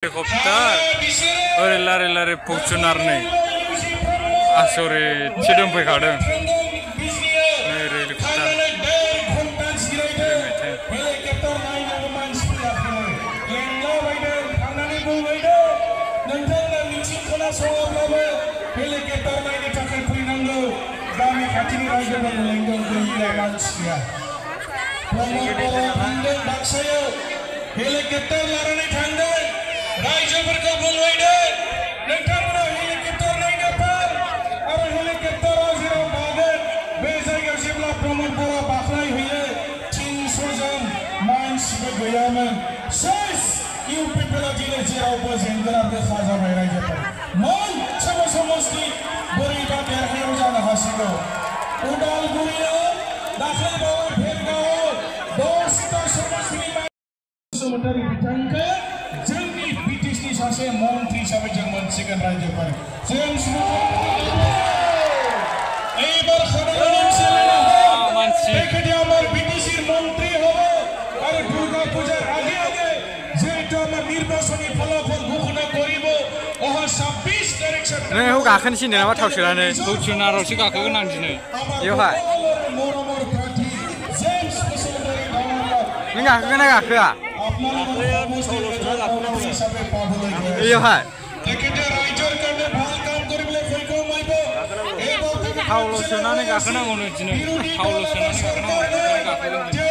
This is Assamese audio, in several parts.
Helikopter oरै लारे लारे फौसोनारनै आसरे थिदोंफैखादों नै हेलिकप्टार हेलिकप्टर लानानै थांदों रायजोफोरखौ बुंलायदों नोंथांमोना हेलिकप्टर नायनो फै आरो हेलिकप्टराव जेराव बागोन बे जायगायाव जेब्ला प्रमद बर'आ बाख्नायहैयो 300 जन मानसिबो गैयामोन सेस इउ पिपलआ दिनै जेरावबो जेंगोना रोखा जाबाय रायजोफोर मोनसेबो समस्ति बोरैबा देरहायाव जानो हासिगौ उदालगुरियाव दाख्लैबावै भेरगावआव 10टा समस्तिनि बसुमतारी बिथांखौ जोंनि बिटिसिनि सासे मन्त्रि हिसाबै जों मोनसिगोन रायजोफोर जों এইবার আমার বিটিসির মন্ত্রী হব আর দুর্গা পূজার আগে আগে যেহেতু আমার নির্বাচনী ফলাফল ঘোষণা করিব ওহা 26 ডাইরেকশন नै हौ गाखोनोसै नामा थाव सोनानै फौसोनारावसो गाखोगोन आं दिनै बेवहाय नों गाखोगोन ना गाखोआ बेवहाय थावल' सोनानै गाखोनांगौनो दिनै थावल' सोनानै गाखोनांगौ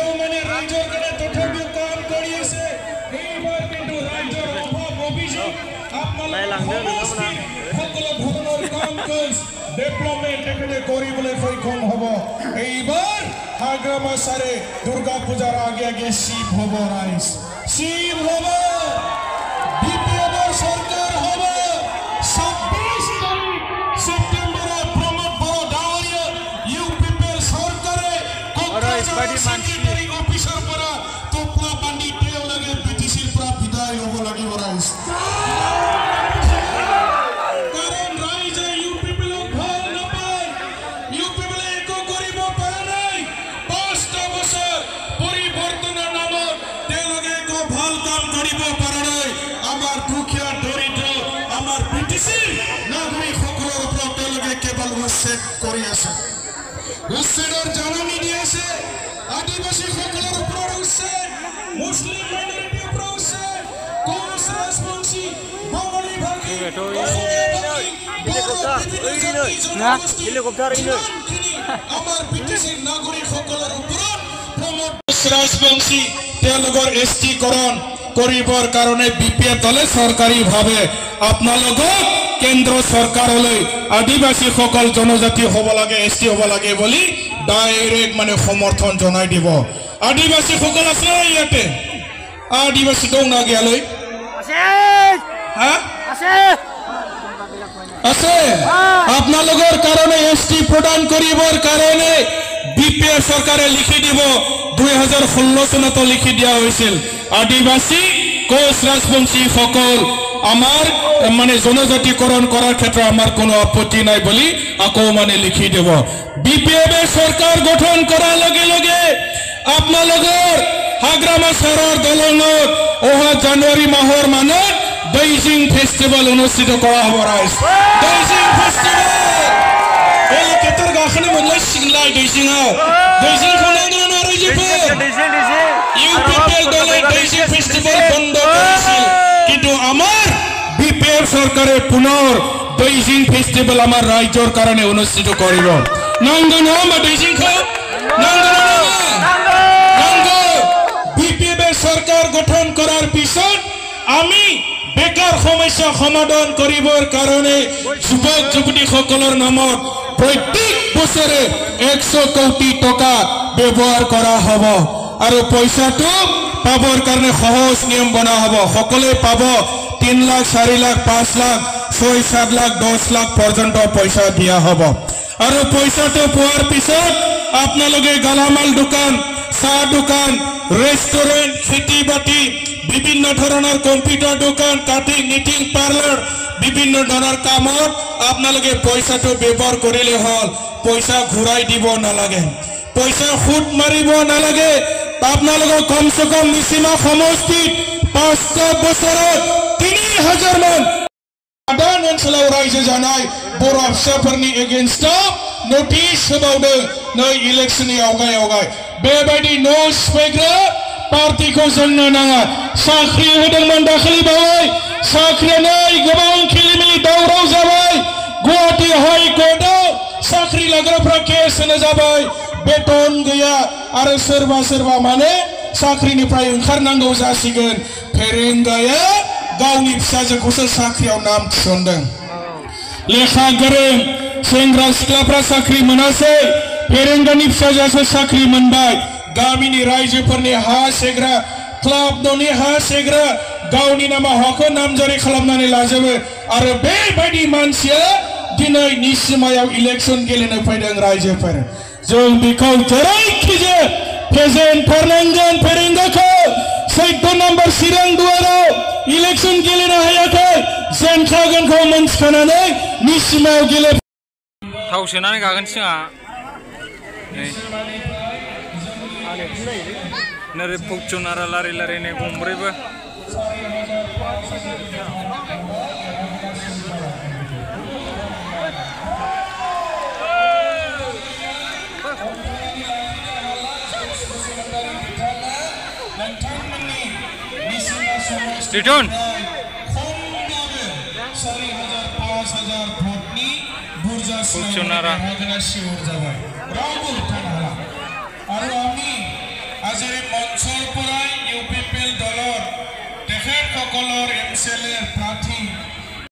डेभलपमेंट এখানে করিবলে সক্ষম হব এইবার হাগ্রামা সারে দুর্গা পূজার আগে আগে শিব হব রাইস শিব হব বিপিএর সরকার হব 26 তারিখ সেপ্টেম্বরে প্রমোদ বড় ডাওরিয়া ইউপিপির সরকারে সেক্রেটারি অফিসার পরা তোপলা বান্ডি তেল লাগে বিটিসির পুরা বিদায় হব লাগিব রাইস উচ্ছেদৰ জাননী দিয়েছে আদিবাসী সকলৰ ওপৰত উচ্ছেদ মুসলিম মাইনৰিটিৰ ওপৰত উচ্ছেদ কোচ ৰাজবংশী বাঙালী ভাষী হেলিকপ্টাৰ আমাৰ বিটিচিৰ নাগৰিক সকলৰ ওপৰত প্ৰমোদ ৰাজবংশী তেওঁলোকৰ এছটিকৰণ কৰিবৰ কাৰণে বিপিএফ দলে চৰকাৰীভাৱে আপোনালোকক কেন্দ্র সরকারলৈ আদিবাসী সকল জনজাতি হব লাগে এসটি হব লাগে বলি ডাইরেক্ট মানে সমর্থন জনাই দিব আদিবাসী সকল আছে ইয়াতে আদিবাসী দং না গিয়ালৈ আছে হ্যাঁ আছে আছে আপোনালোকৰ কাৰণে এসটি প্ৰদান কৰিবৰ কাৰণে বিপিএফ সরকারে লিখি দিব 2016 চনত লিখি দিয়া হৈছিল আদিবাসী কোচ রাজবংশী সকল আমার মানে জনজাতিকরণ করার ক্ষেত্রে আমার কোনো আপত্তি নাই বলি আকো মানে লিখি দেব বিপিএফ সরকার গঠন করার লগে লগে আপনাদের হাগ্রামা শহরের দলনত ওহা জানুয়ারি মাহর মানে বেইজিং ফেস্টিভ্যাল অনুষ্ঠিত করা হবে রাইস বেইজিং ফেস্টিভ্যাল এই কেতর গাখনি মদলাই সিংলাই বেইজিংও বেইজিং খনে না রাইজেফে ইউপিপিএল দলে বেইজিং ফেস্টিভ্যাল বন্ধ করেছিল কিন্তু আমার বিপিএফ সরকারে পুনর বেইজিং ফেস্টিভ্যাল আমার রাজ্যর কারণে অনুষ্ঠিত করিব নাঙ্গো নাম বেইজিং খো নাঙ্গো নাঙ্গো বিপিএফ সরকার গঠন করার পিছত আমি বেকার সমস্যা সমাধান কৰিবৰ কাৰণে যুবক যুবতী সকলৰ নামত প্ৰত্যেক বছৰে 100 কোটি টাকা ব্যবহাৰ কৰা হব আৰ পয়সাটো পাবৰ কাৰণে সহজ নিয়ম বনা হব সকলে পাব 3 লাখ 4 লাখ 5 লাখ 6 7 লাখ 10 লাখ পর্যন্ত পয়সা দিয়া হব আর পয়সাটো পোৱাৰ পিছত আপোনালোকে গালামাল দোকান চাহ দোকান রেস্টুরেন্ট খেতি বাতি বিভিন্ন ধরনের কম্পিউটার দোকান কাটিং নিটিং পার্লার বিভিন্ন ধরনের কামত আপোনালোকে পয়সাটো ব্যবহার কৰিলে হল পয়সা ঘুৰাই দিব নালাগে পয়সা ফুট মাৰিব নালাগে আপনাদেৰ কমসে কম মিছিমা সমষ্টিত 5 বছৰত रायजो जानाय बर' फिसाफोरनि एगेन्स्टआव नटिस होबावदों नै इलेक्शननि आवगाय बेबायदि न' सिफायग्रा पार्टिखौ जोंनो नाङा साख्रि होदोंमोन दाखालि बावै साख्रिया नै गोबां खिलिमिलि दावराव जाबाय गुवाहाटी हाइकर्टआव साख्रि लाग्राफ्रा केस होनो जाबाय बेतन गैया आरो सोरबा माने साख्रिनिफ्राय ओंखारनांगौ जासिगोन फेरेंगाया गावनि फिसाजोखौसो साख्रियाव नाम थिसनदों लेखा गोरों सेंग्रा सिख्लाफ्रा साख्रि मोनासै फेरेंगानि फिसाजोआसो साख्रि मोनबाय गामिनि रायजोफोरनि हा सेग्रा क्लाब न'नि हा सेग्रा गावनि नामा हाखौ नामजारि खालामनानै लाजोबो आरो बेबायदि मानसिया दिनै निसिमायाव इलेक्शन गेलेनो फैदों रायजोफोर जों बेखौ जेरैखिजाया फेजेनथारनांगोन फेरेंगाखौ 14 नम्बर चिरां दुवाराव इलेक्शन गेलेनो हायाखै जेनखागोनखौ मोनथिखानानै निसिमायाव गेले थाव सोनानै गागोन सिङा नोरै फुकचुनारा लारि लारिनो गंब्रैबो रिटर्न फुकचुनारा आरो आमी आजरे मঞ্চৰ পৰাই ইউপিপিএল দলৰ তেখেতসকলৰ এমচিএলএৰ